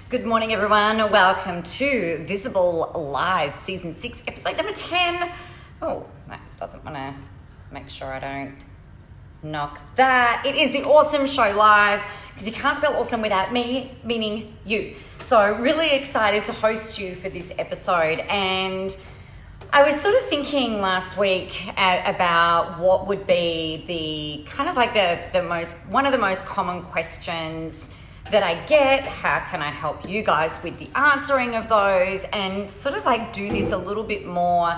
Good morning, everyone. Welcome to Visible Live, Season 6, Episode number 10. Oh, that doesn't want to make sure I don't knock that. It is the Awesome Show Live, because you can't spell awesome without me, meaning you. So really excited to host you for this episode. And I was sort of thinking last week about what would be the kind of like one of the most common questions that I get. How can I help you guys with the answering of those, and sort of like do this a little bit more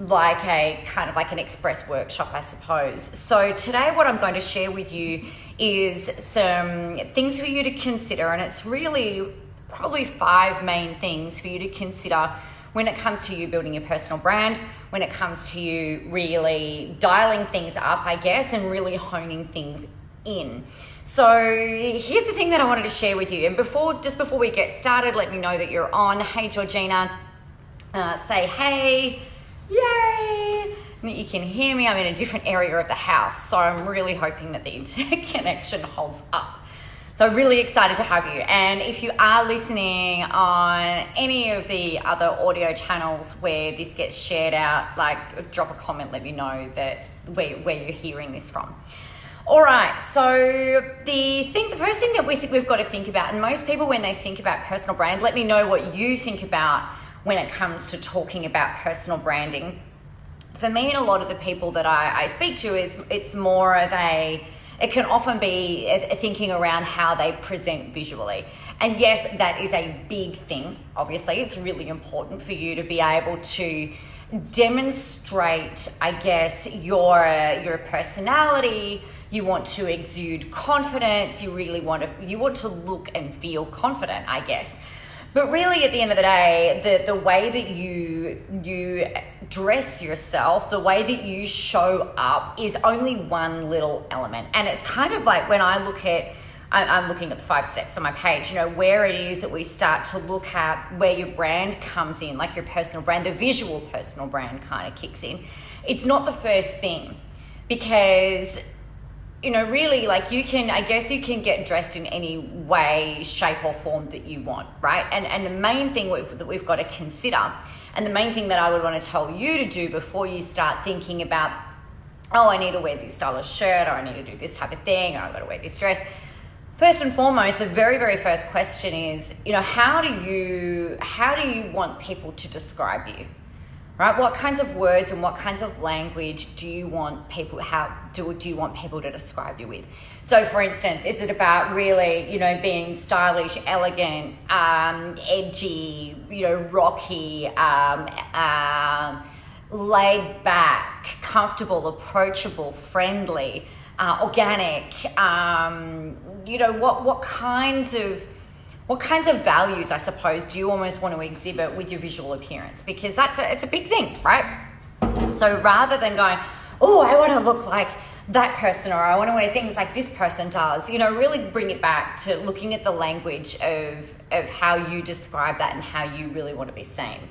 like a kind of like an express workshop, I suppose. So today what I'm going to share with you is some things for you to consider, and it's really probably 5 main things for you to consider when it comes to you building your personal brand, when it comes to you really dialing things up, I guess, and really honing things in. So here's the thing that I wanted to share with you. And before we get started, let me know that you're on. Hey, Georgina, say hey, yay. And that you can hear me. I'm in a different area of the house, so I'm really hoping that the internet connection holds up. So really excited to have you. And if you are listening on any of the other audio channels where this gets shared out, like drop a comment, let me know that where you're hearing this from. All right, so the first thing that we've got to think about, and most people when they think about personal brand, let me know what you think about when it comes to talking about personal branding. For me and a lot of the people that I speak to, it's more of it can often be a thinking around how they present visually. And yes, that is a big thing. Obviously, it's really important for you to be able to demonstrate, I guess, your personality. You want to exude confidence. You want to look and feel confident, I guess. But really, at the end of the day, the way that you dress yourself, the way that you show up is only one little element. And it's kind of like when I'm looking at the 5 steps on my page, where it is that we start to look at where your brand comes in, like your personal brand, the visual personal brand kind of kicks in. It's not the first thing, because really, like you can get dressed in any way, shape or form that you want, right? And the main thing that we've got to consider, and the main thing that I would want to tell you to do before you start thinking about, oh, I need to wear this style of shirt, or I need to do this type of thing, or I've got to wear this dress. First and foremost, the very, very first question is, how do you want people to describe you? Right? What kinds of words and what kinds of language do you want people to describe you with? So for instance, is it about really, being stylish, elegant, edgy, rocky, laid back, comfortable, approachable, friendly, organic, what kinds of values, I suppose, do you almost want to exhibit with your visual appearance? Because it's a big thing, right? So rather than going, oh, I want to look like that person, or I want to wear things like this person does, really bring it back to looking at the language of how you describe that and how you really want to be seen.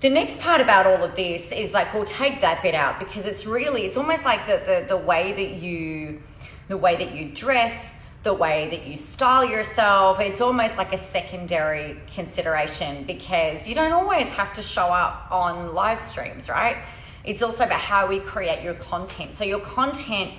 The next part about all of this is like, we'll take that bit out, because it's almost like the way that you dress, the way that you style yourself, it's almost like a secondary consideration, because you don't always have to show up on live streams, right? It's also about how we create your content. So your content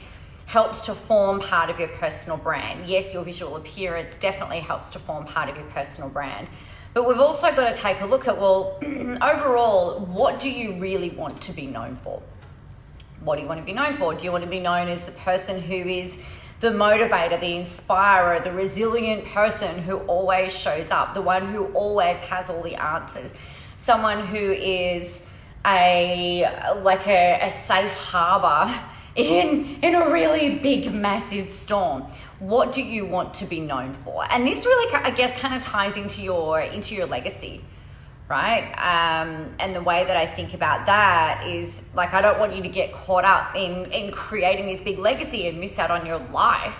helps to form part of your personal brand. Yes, your visual appearance definitely helps to form part of your personal brand. But we've also got to take a look at, well, overall, what do you really want to be known for? What do you want to be known for? Do you want to be known as the person who is the motivator, the inspirer, the resilient person who always shows up, the one who always has all the answers, someone who is a safe harbor in a really big, massive storm? What do you want to be known for? And this really, I guess, kind of ties into your legacy, right? And the way that I think about that is, like, I don't want you to get caught up in creating this big legacy and miss out on your life.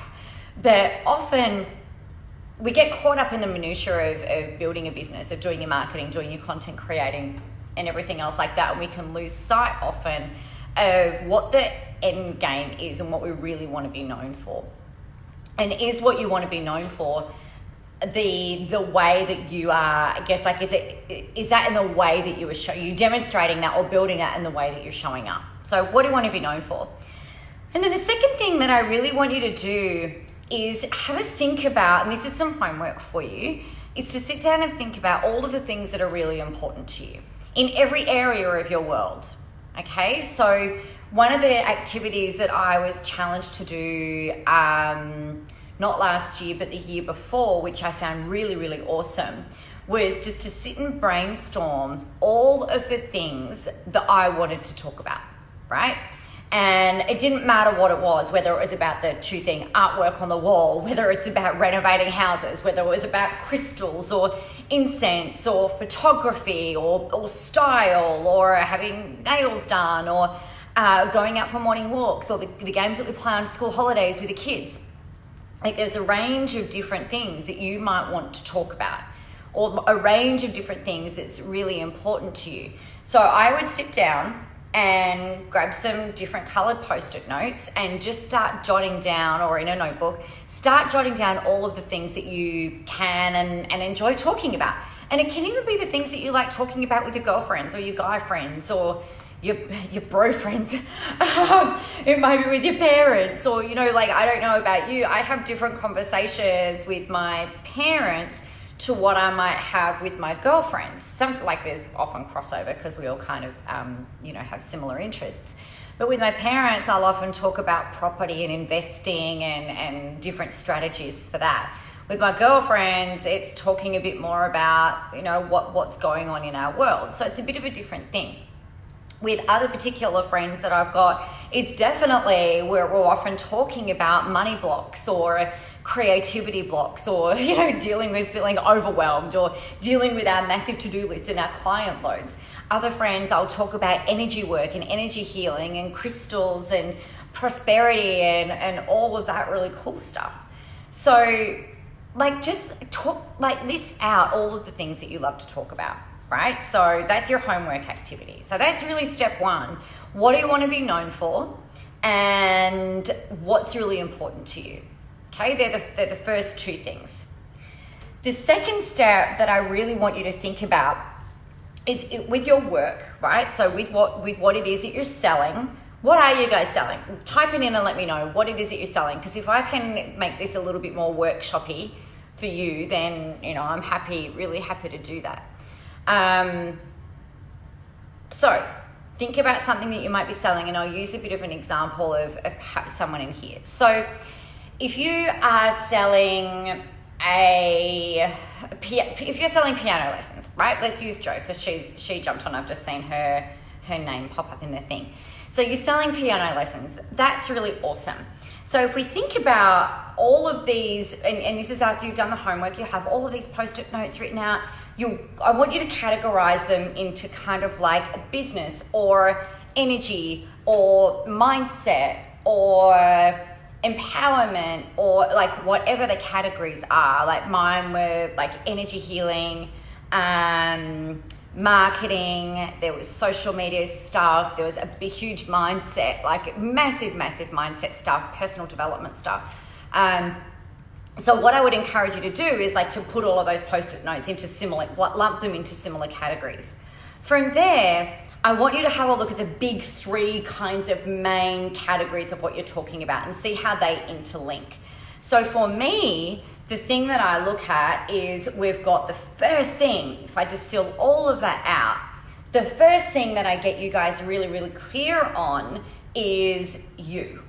But often we get caught up in the minutiae of building a business, of doing your marketing, doing your content creating and everything else like that. And we can lose sight often of what the end game is and what we really want to be known for. And is what you want to be known for the way that you are, I guess, like, is that in the way that you demonstrating that or building that in the way that you're showing up? So what do you want to be known for? And then the second thing that I really want you to do is have a think about, and this is some homework for you, is to sit down and think about all of the things that are really important to you in every area of your world. Okay, so one of the activities that I was challenged to do, not last year, but the year before, which I found really, really awesome, was just to sit and brainstorm all of the things that I wanted to talk about, right? And it didn't matter what it was, whether it was about choosing artwork on the wall, whether it's about renovating houses, whether it was about crystals or incense or photography or style or having nails done or going out for morning walks or the games that we play on school holidays with the kids. Like, there's a range of different things that you might want to talk about, or a range of different things that's really important to you. So I would sit down and grab some different colored post-it notes and just start jotting down, or in a notebook, start jotting down all of the things that you can and enjoy talking about. And it can even be the things that you like talking about with your girlfriends or your guy friends or your bro friends. It might be with your parents, or, you know, like, I don't know about you, I have different conversations with my parents to what I might have with my girlfriends. Something like, there's often crossover because we all kind of, have similar interests. But with my parents, I'll often talk about property and investing and different strategies for that. With my girlfriends, it's talking a bit more about, what's going on in our world. So it's a bit of a different thing. With other particular friends that I've got, it's definitely where we're often talking about money blocks or creativity blocks or, dealing with feeling overwhelmed or dealing with our massive to-do list and our client loads. Other friends, I'll talk about energy work and energy healing and crystals and prosperity and all of that really cool stuff. So, just list out all of the things that you love to talk about. Right? So that's your homework activity. So that's really step one. What do you want to be known for? And what's really important to you? Okay, they're the first two things. The second step that I really want you to think about is with your work, right? So with what it is that you're selling. What are you guys selling? Type it in and let me know what it is that you're selling. Because if I can make this a little bit more workshoppy for you, then I'm really happy to do that. So think about something that you might be selling, and I'll use a bit of an example of perhaps someone in here. So if you are selling if you're selling piano lessons, right? Let's use Jo because she jumped on. I've just seen her name pop up in the thing. So you're selling piano lessons. That's really awesome. So if we think about all of these, and this is after you've done the homework, you have all of these post-it notes written out. I want you to categorize them into kind of like a business or energy or mindset or empowerment or like whatever the categories are. Like mine were like energy healing, marketing, there was social media stuff, there was a big, huge mindset, like massive mindset stuff, personal development stuff. So what I would encourage you to do is to put all of those post-it notes into lump them into similar categories. From there, I want you to have a look at the big three kinds of main categories of what you're talking about and see how they interlink. So for me, the thing that I look at is we've got the first thing, if I distill all of that out, the first thing that I get you guys really, really clear on is you,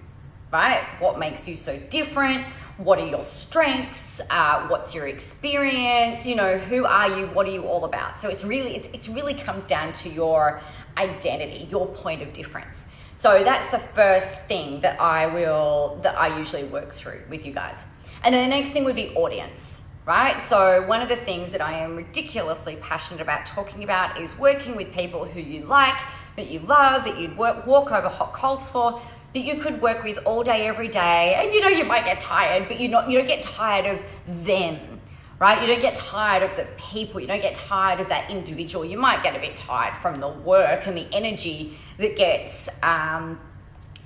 right? What makes you so different? What are your strengths? What's your experience? Who are you? What are you all about? So it's really comes down to your identity, your point of difference. So that's the first thing that I usually work through with you guys. And then the next thing would be audience, right? So one of the things that I am ridiculously passionate about talking about is working with people who you like, that you love, that you'd walk over hot coals for, that you could work with all day, every day. And you might get tired, but you don't get tired of them, right? You don't get tired of the people. You don't get tired of that individual. You might get a bit tired from the work and the energy that gets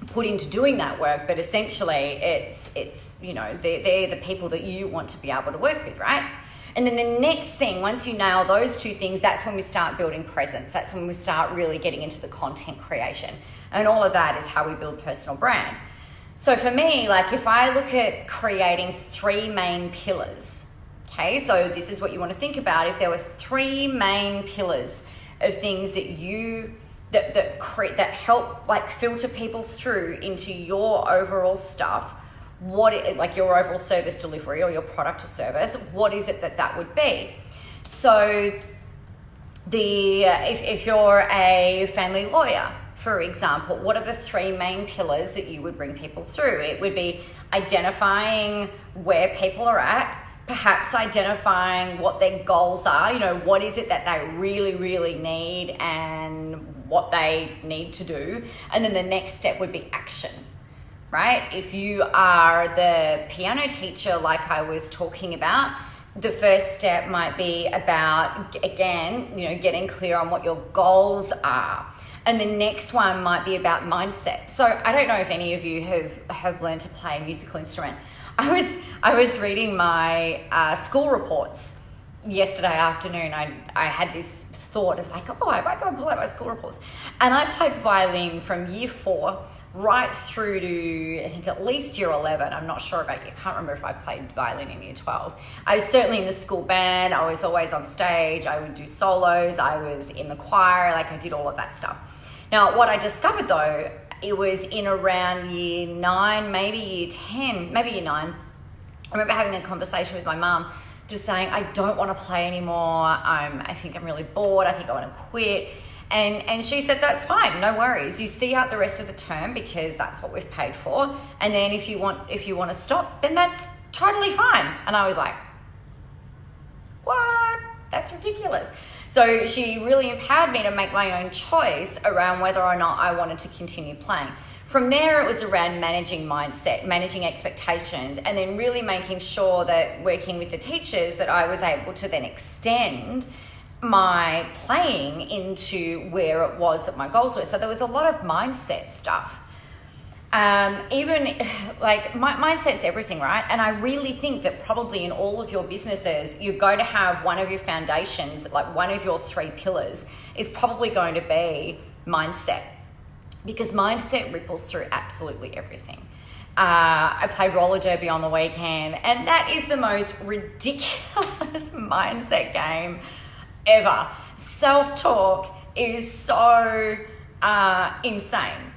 put into doing that work, but essentially it's you know, they're the people that you want to be able to work with, right? And then the next thing, once you nail those two things, that's when we start building presence. That's when we start really getting into the content creation. And all of that is how we build personal brand. So for me, like if I look at creating 3 main pillars, okay, so this is what you want to think about. If there were 3 main pillars of things that you that help like filter people through into your overall stuff, like your overall service delivery or your product or service, what is it that would be? So if you're a family lawyer, for example, what are the 3 main pillars that you would bring people through? It would be identifying where people are at, perhaps identifying what their goals are, you know, what is it that they really, really need and what they need to do. And then the next step would be action, right? If you are the piano teacher, like I was talking about, the first step might be about, again, you know, getting clear on what your goals are. And the next one might be about mindset. So I don't know if any of you have learned to play a musical instrument. I was reading my school reports yesterday afternoon. I had this thought of like, oh, I might go and pull out my school reports. And I played violin from year 4 right through to, I think, at least year 11. I'm not sure about you. I can't remember if I played violin in year 12. I was certainly in the school band. I was always on stage. I would do solos. I was in the choir. Like I did all of that stuff. Now, what I discovered though, it was in around year 9, maybe year 10, maybe year 9. I remember having a conversation with my mum, just saying, I don't want to play anymore. I think I'm really bored. I think I want to quit. And she said, that's fine. No worries. You see out the rest of the term because that's what we've paid for. And then if you want to stop, then that's totally fine. And I was like, what? That's ridiculous. So she really empowered me to make my own choice around whether or not I wanted to continue playing. From there, it was around managing mindset, managing expectations, and then really making sure that working with the teachers that I was able to then extend my playing into where it was that my goals were. So there was a lot of mindset stuff. Even like mindset's everything, right? And I really think that probably in all of your businesses, you're going to have one of your foundations, like one of your 3 pillars is probably going to be mindset, because mindset ripples through absolutely everything. I played roller derby on the weekend, and that is the most ridiculous mindset game ever. Self-talk is so insane.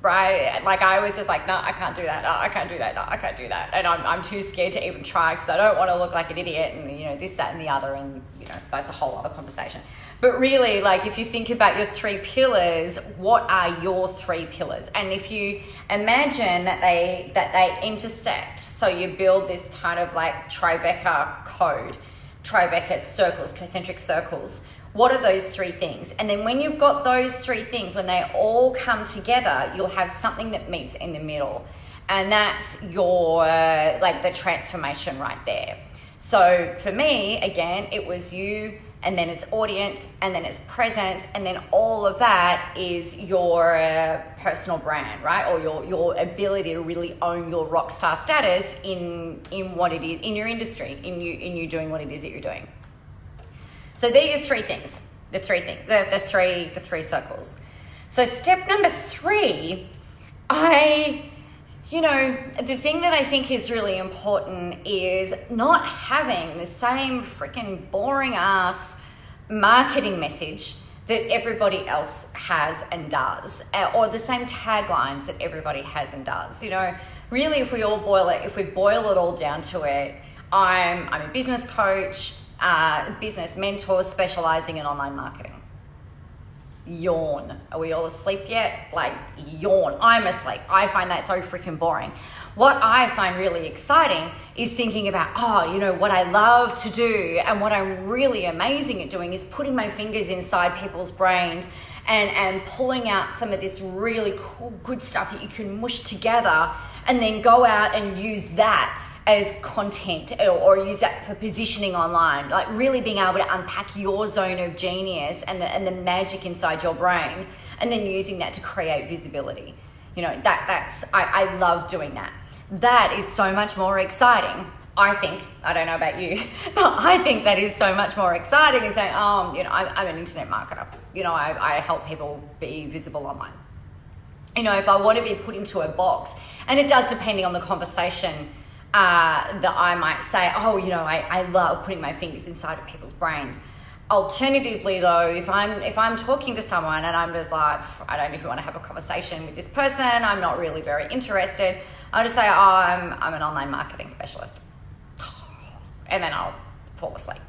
Right? Like I was just like, no, I can't do that. No, I can't do that. No, I can't do that. And I'm too scared to even try because I don't want to look like an idiot and, you know, this, that, and the other. And, you know, that's a whole other conversation. But really, like if you think about your 3 pillars, what are your 3 pillars? And if you imagine that they intersect, so you build this kind of like Tribeca code, Tribeca circles, concentric circles. What are those 3 things? And then when you've got those 3 things, when they all come together, you'll have something that meets in the middle. And that's your, like the transformation right there. So for me, again, it was you, and then it's audience, and then it's presence, and then all of that is your personal brand, right? Or your ability to really own your rock star status in what it is, in your industry, in you doing what it is that you're doing. So they're your 3 things, the 3 circles. So step number 3, the thing that I think is really important is not having the same freaking boring ass marketing message that everybody else has and does, or the same taglines that everybody has and does. You know, really, if we boil it all down to it, I'm a business coach, business mentor specializing in online marketing. Yawn. Are we all asleep yet? Like, yawn. I'm asleep. I find that so freaking boring. What I find really exciting is thinking about, what I love to do and what I'm really amazing at doing is putting my fingers inside people's brains and pulling out some of this really cool, good stuff that you can mush together and then go out and use that as content or use that for positioning online, like really being able to unpack your zone of genius and the magic inside your brain and then using that to create visibility. I love doing that. That is so much more exciting. I think, I don't know about you, but I think that is so much more exciting than saying, I'm an internet marketer. I help people be visible online. If I want to be put into a box, and it does depending on the conversation, that I might say, I love putting my fingers inside of people's brains. Alternatively though, if I'm talking to someone and I'm just like, I don't even want to have a conversation with this person, I'm not really very interested, I'll just say, I'm an online marketing specialist. And then I'll fall asleep.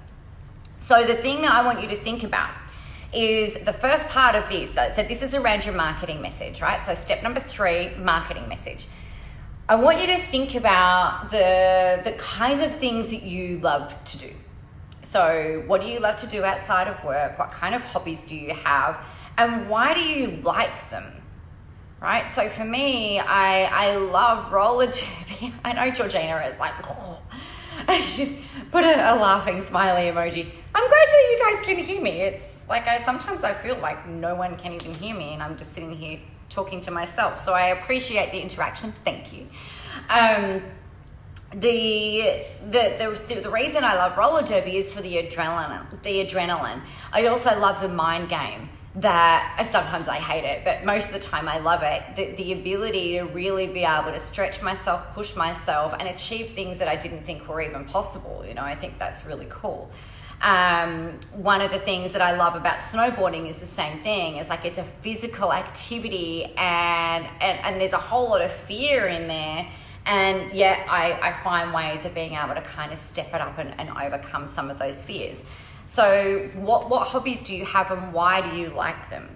So the thing that I want you to think about is the first part of this. So this is around your marketing message, right? So step number 3, marketing message. I want you to think about the kinds of things that you love to do. So what do you love to do outside of work? What kind of hobbies do you have? And why do you like them? Right? So for me, I love roller derby. I know Georgina is like, she's put a laughing smiley emoji. I'm glad that you guys can hear me. It's like sometimes I feel like no one can even hear me and I'm just sitting here talking to myself. So I appreciate the interaction. Thank you. The reason I love roller derby is for the adrenaline. I also love the mind game that sometimes I hate it, but most of the time I love it. The ability to really be able to stretch myself, push myself, and achieve things that I didn't think were even possible. I think that's really cool. One of the things that I love about snowboarding is the same thing. It's like it's a physical activity and there's a whole lot of fear in there. And yet I find ways of being able to kind of step it up and overcome some of those fears. So what hobbies do you have and why do you like them?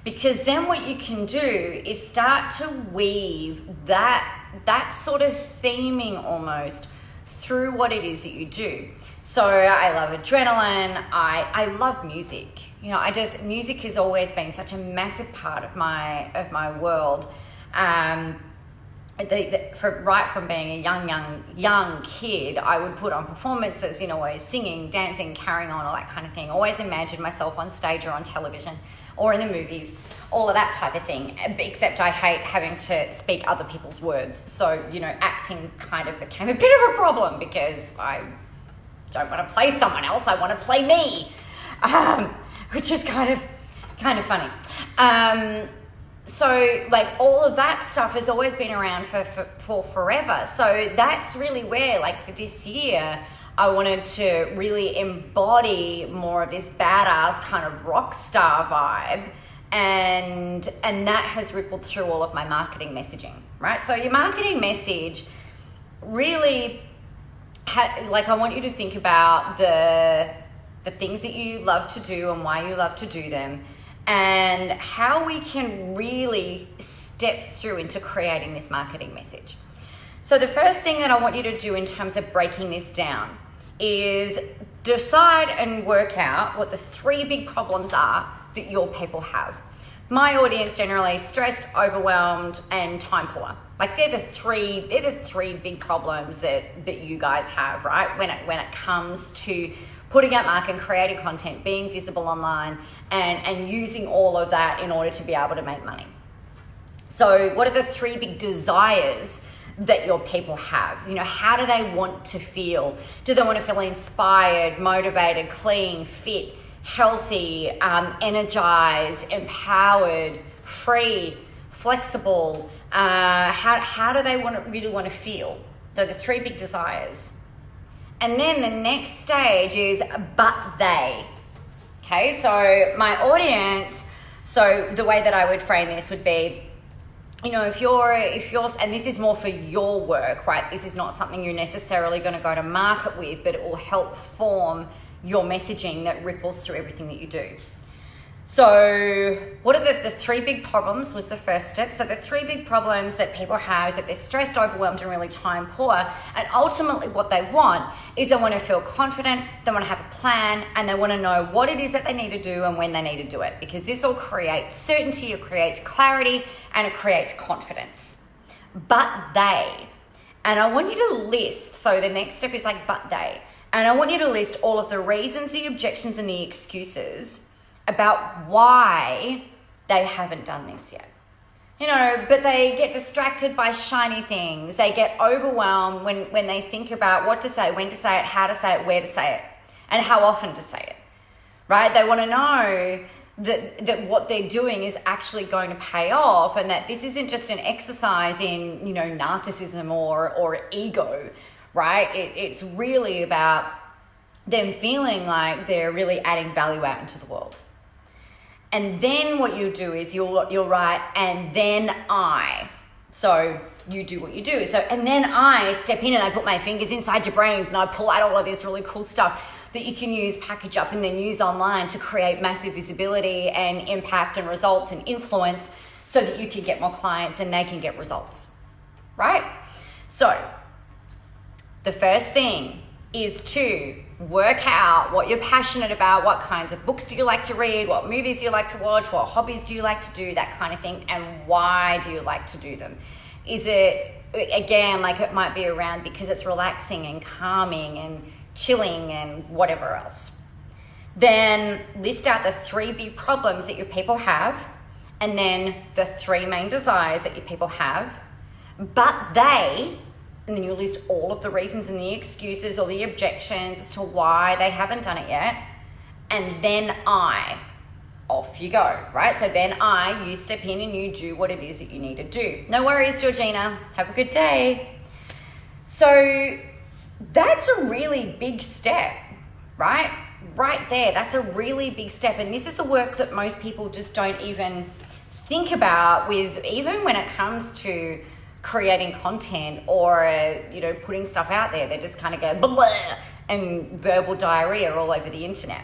Because then what you can do is start to weave that sort of theming almost through what it is that you do. So I love adrenaline. I love music. Music has always been such a massive part of my world. Right from being a young kid, I would put on performances, always singing, dancing, carrying on, all that kind of thing. Always imagined myself on stage or on television or in the movies, all of that type of thing. Except I hate having to speak other people's words. So, acting kind of became a bit of a problem because I don't want to play someone else. I want to play me, which is kind of funny. So like all of that stuff has always been around for forever. So that's really where, like, for this year, I wanted to really embody more of this badass kind of rock star vibe. And that has rippled through all of my marketing messaging, right? So your marketing message really, I want you to think about the things that you love to do and why you love to do them, and how we can really step through into creating this marketing message. So the first thing that I want you to do in terms of breaking this down is decide and work out what the 3 big problems are that your people have. My audience generally stressed, overwhelmed, and time poor. Like they're the three big problems that you guys have, right? When it comes to putting out marketing, creating content, being visible online, and using all of that in order to be able to make money. So what are the 3 big desires that your people have? How do they want to feel? Do they want to feel inspired, motivated, clean, fit, healthy, energized, empowered, free, flexible? How do they really want to feel? So the 3 big desires. And then the next stage is but they. Okay, so my audience, so the way that I would frame this would be, if you're, and this is more for your work, right? This is not something you're necessarily going to go to market with, but it will help form your messaging that ripples through everything that you do. So what are the 3 big problems was the first step. So the 3 big problems that people have is that they're stressed, overwhelmed, and really time poor. And ultimately what they want is they want to feel confident, they want to have a plan, and they want to know what it is that they need to do and when they need to do it. Because this all creates certainty, it creates clarity, and it creates confidence. But they. And I want you to list, so the next step is like but they. And I want you to list all of the reasons, the objections, and the excuses about why they haven't done this yet. but they get distracted by shiny things. They get overwhelmed when they think about what to say, when to say it, how to say it, where to say it, and how often to say it, right? They want to know that what they're doing is actually going to pay off, and that this isn't just an exercise in, narcissism or ego, right? It's really about them feeling like they're really adding value out into the world. And then what you do is you'll write, and then I. So you do what you do. So, and then I step in and I put my fingers inside your brains and I pull out all of this really cool stuff that you can use, package up, and then use online to create massive visibility and impact and results and influence so that you can get more clients and they can get results, right? So the first thing is to work out what you're passionate about, what kinds of books do you like to read, what movies do you like to watch, what hobbies do you like to do, that kind of thing, and why do you like to do them? Is it, again, like it might be around because it's relaxing and calming and chilling and whatever else. Then list out the 3 big problems that your people have, and then the 3 main desires that your people have, and then you list all of the reasons and the excuses or the objections as to why they haven't done it yet. And then off you go, right? So then you step in and you do what it is that you need to do. No worries, Georgina. Have a good day. So that's a really big step, right? Right there, that's a really big step. And this is the work that most people just don't even think about even when it comes to creating content or, putting stuff out there. They just kind of go blah and verbal diarrhea all over the internet.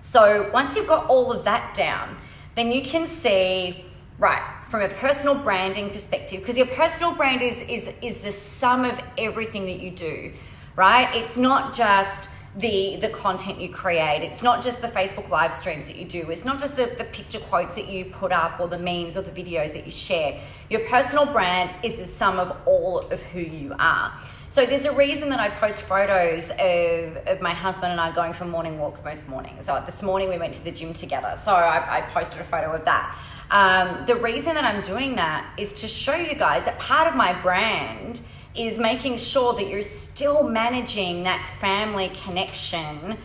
So once you've got all of that down, then you can see, right, from a personal branding perspective, because your personal brand is the sum of everything that you do, right? It's not just the content you create. It's not just the Facebook live streams that you do. It's not just the picture quotes that you put up or the memes or the videos that you share. Your personal brand is the sum of all of who you are. So there's a reason that I post photos of my husband and I going for morning walks most mornings. So like this morning we went to the gym together. So I posted a photo of that. The reason that I'm doing that is to show you guys that part of my brand is making sure that you're still managing that family connection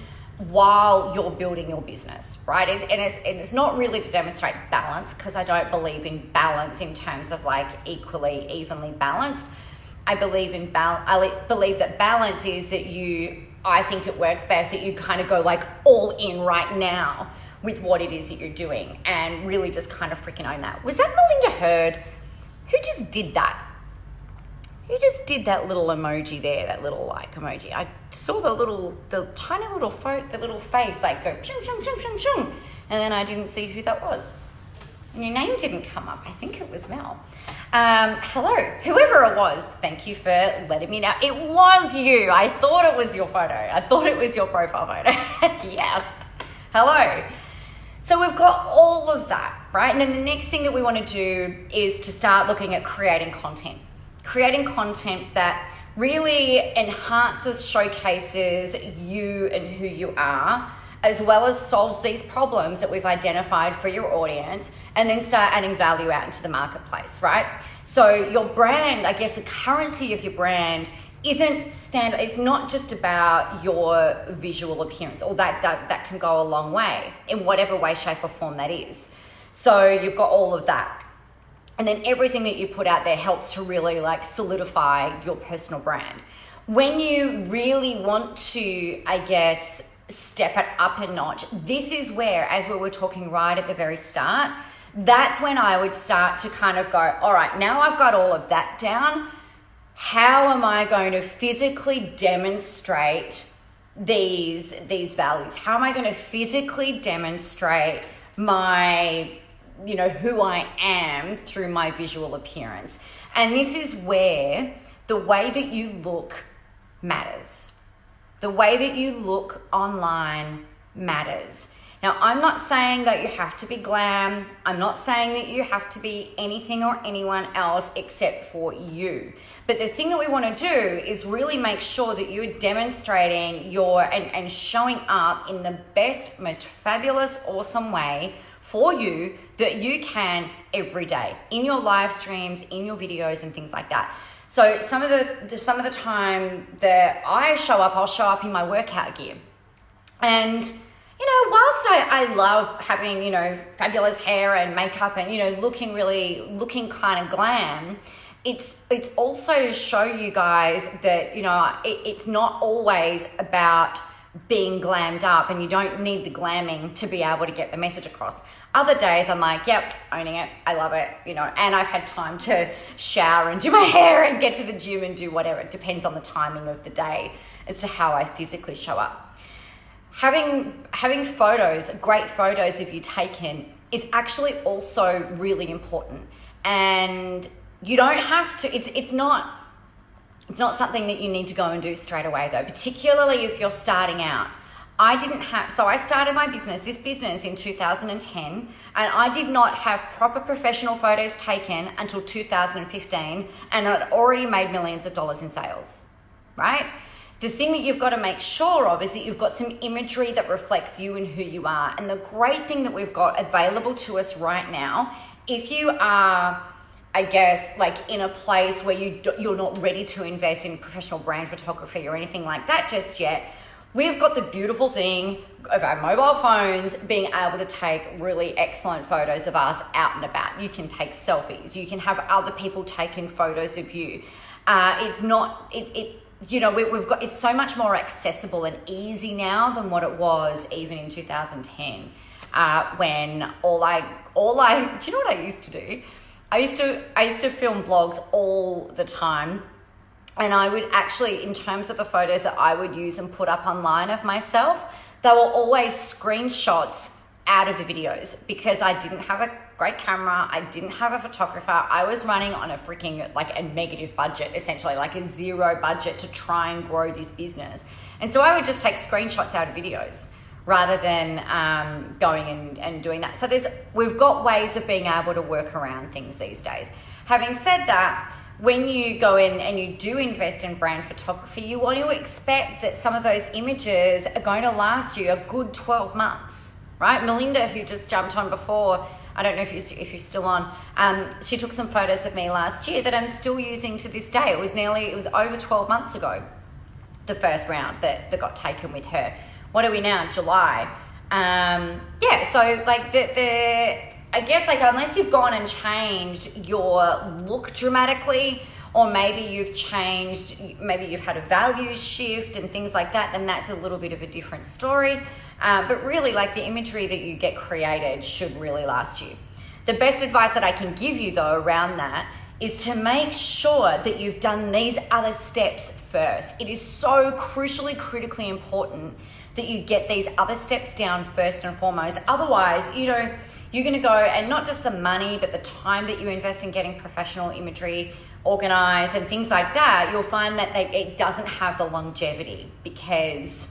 while you're building your business, right? It's not really to demonstrate balance, because I don't believe in balance in terms of like evenly balanced. I believe that balance is that I think it works best that you kind of go like all in right now with what it is that you're doing and really just kind of freaking own that. Was that Melinda Hurd? Who just did that? Who just did that little emoji there, that little like emoji? I saw the tiny little the little face like go shung, shung, shung, shung, shung. And then I didn't see who that was. And your name didn't come up. I think it was Mel. Hello, whoever it was, thank you for letting me know. It was you. I thought it was your photo. I thought it was your profile photo. Yes. Hello. So we've got all of that, right? And then the next thing that we want to do is to start looking at creating content. Creating content that really enhances, showcases you and who you are, as well as solves these problems that we've identified for your audience, and then start adding value out into the marketplace, right? So your brand, I guess the currency of your brand isn't standard. It's not just about your visual appearance, or that can go a long way in whatever way, shape or form that is. So you've got all of that. And then everything that you put out there helps to really like solidify your personal brand. When you really want to, I guess, step it up a notch, this is where, as we were talking right at the very start, that's when I would start to kind of go, all right, now I've got all of that down. How am I going to physically demonstrate these values? How am I going to physically demonstrate my, who I am through my visual appearance? And this is where the way that you look matters. The way that you look online matters. Now, I'm not saying that you have to be glam. I'm not saying that you have to be anything or anyone else except for you. But the thing that we want to do is really make sure that you're demonstrating and showing up in the best, most fabulous, awesome way for you that you can every day in your live streams, in your videos and things like that. So some of the time that I show up, I'll show up in my workout gear. And, you know, whilst I love having, you know, fabulous hair and makeup and, you know, looking kind of glam, it's also to show you guys that, you know, it's not always about being glammed up, and you don't need the glamming to be able to get the message across. Other days I'm like, yep, owning it, I love it, you know, and I've had time to shower and do my hair and get to the gym and do whatever. It depends on the timing of the day as to how I physically show up. Having photos, great photos of you taken, is actually also really important. And you don't have to, it's not something that you need to go and do straight away though, particularly if you're starting out. So I started this business in 2010, and I did not have proper professional photos taken until 2015, and I'd already made millions of dollars in sales, right? The thing that you've got to make sure of is that you've got some imagery that reflects you and who you are. And the great thing that we've got available to us right now, if you are, I guess, like in a place where you're not ready to invest in professional brand photography or anything like that just yet, we've got the beautiful thing of our mobile phones being able to take really excellent photos of us out and about. You can take selfies. You can have other people taking photos of you. It's so much more accessible and easy now than what it was even in 2010, when do you know what I used to do? I used to film blogs all the time, and I would actually, in terms of the photos that I would use and put up online of myself, they were always screenshots out of the videos, because I didn't have a great camera, I didn't have a photographer, I was running on a freaking, like a negative budget, essentially, like a zero budget to try and grow this business. And so I would just take screenshots out of videos rather than going and doing that. So we've got ways of being able to work around things these days. Having said that, when you go in and you do invest in brand photography, you want to expect that some of those images are going to last you a good 12 months, right? Melinda, who just jumped on before, I don't know if you're still on, she took some photos of me last year that I'm still using to this day. It was over 12 months ago, the first round that got taken with her. What are we now, July? So like I guess, like, unless you've gone and changed your look dramatically, or maybe you've had a values shift and things like that, then that's a little bit of a different story. But really, like, the imagery that you get created should really last you. The best advice that I can give you though around that is to make sure that you've done these other steps first. It is so critically important that you get these other steps down first and foremost. Otherwise, you know, you're going to go, and not just the money, but the time that you invest in getting professional imagery organized and things like that, you'll find that it doesn't have the longevity, because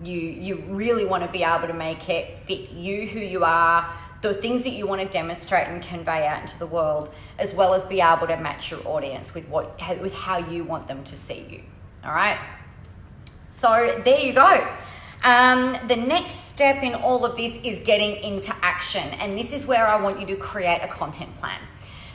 you really want to be able to make it fit you, who you are, the things that you want to demonstrate and convey out into the world, as well as be able to match your audience with how you want them to see you. All right. So there you go. The next step in all of this is getting into action. And this is where I want you to create a content plan.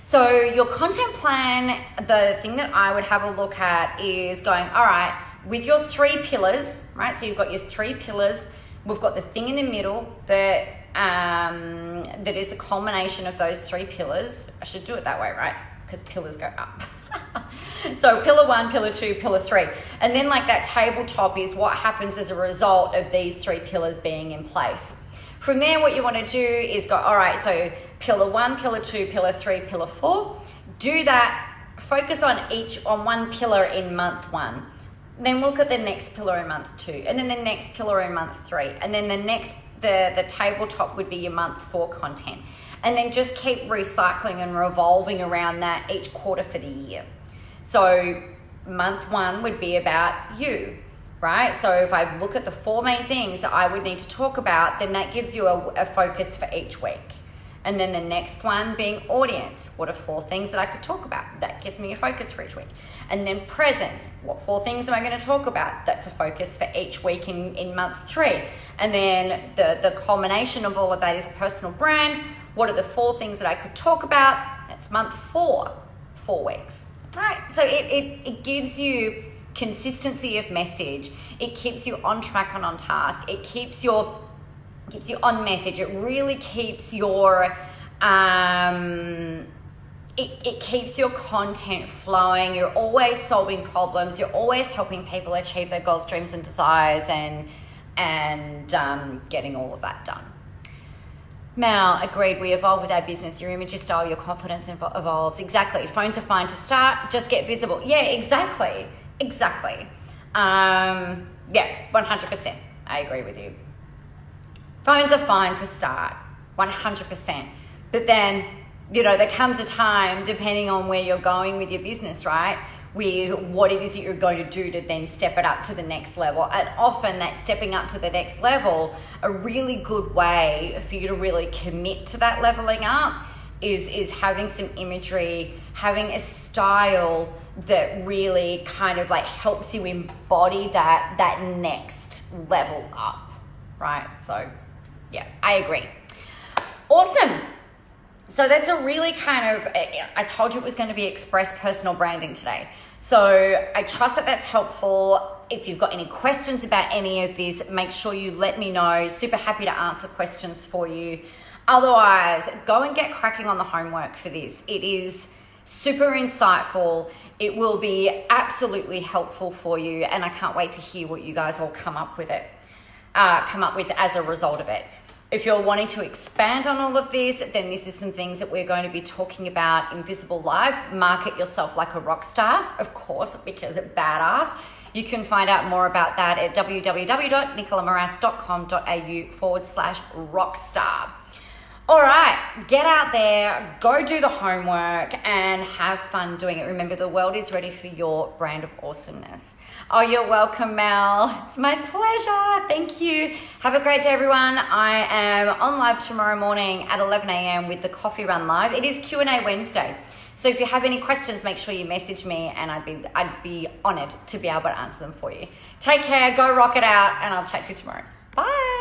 So your content plan, the thing that I would have a look at is going, all right, with your 3 pillars, right? So you've got your 3 pillars. We've got the thing in the middle that is the culmination of those 3 pillars. I should do it that way, right? Because pillars go up. So pillar 1, pillar 2, pillar 3. And then, like, that tabletop is what happens as a result of these 3 pillars being in place. From there, what you want to do is go, all right, so pillar 1, pillar 2, pillar 3, pillar 4. Do that. Focus on one pillar in month 1. Then look at the next pillar in month 2, and then the next pillar in month 3, and then the tabletop would be your month 4 content. And then just keep recycling and revolving around that each quarter for the year. So month 1 would be about you, right? So if I look at the 4 main things that I would need to talk about, then that gives you a focus for each week. And then the next one being audience. What are 4 things that I could talk about? That gives me a focus for each week. And then presence. What 4 things am I going to talk about? That's a focus for each week in month 3. And then the culmination of all of that is personal brand. What are the 4 things that I could talk about? That's month 4, 4 weeks. Right? So it gives you consistency of message. It keeps you on track and on task. It keeps you on message. It really keeps your it keeps your content flowing. You're always solving problems. You're always helping people achieve their goals, dreams, and desires, and getting all of that done. Mel, agreed. We evolve with our business. Your image, your style, your confidence evolves. Exactly. Phones are fine to start. Just get visible. Yeah, exactly. Yeah, 100%. I agree with you. Phones are fine to start, 100%. But then, there comes a time, depending on where you're going with your business, right? With what it is that you're going to do to then step it up to the next level. And often that stepping up to the next level, a really good way for you to really commit to that leveling up is having some imagery, having a style that really kind of like helps you embody that next level up, right? So yeah, I agree. Awesome. So that's a really kind of, I told you it was going to be express personal branding today. So I trust that that's helpful. If you've got any questions about any of this, make sure you let me know. Super happy to answer questions for you. Otherwise, go and get cracking on the homework for this. It is super insightful. It will be absolutely helpful for you. And I can't wait to hear what you guys all come up with as a result of it. If you're wanting to expand on all of this, then this is some things that we're going to be talking about in Visible Live. Market yourself like a rock star, of course, because it's badass. You can find out more about that at www.nicolamoras.com.au/rockstar. All right, get out there, go do the homework, and have fun doing it. Remember, the world is ready for your brand of awesomeness. Oh, you're welcome, Mel. It's my pleasure. Thank you. Have a great day, everyone. I am on live tomorrow morning at 11 a.m. with the Coffee Run Live. It is Q&A Wednesday. So if you have any questions, make sure you message me, and I'd be honored to be able to answer them for you. Take care, go rock it out, and I'll chat to you tomorrow. Bye.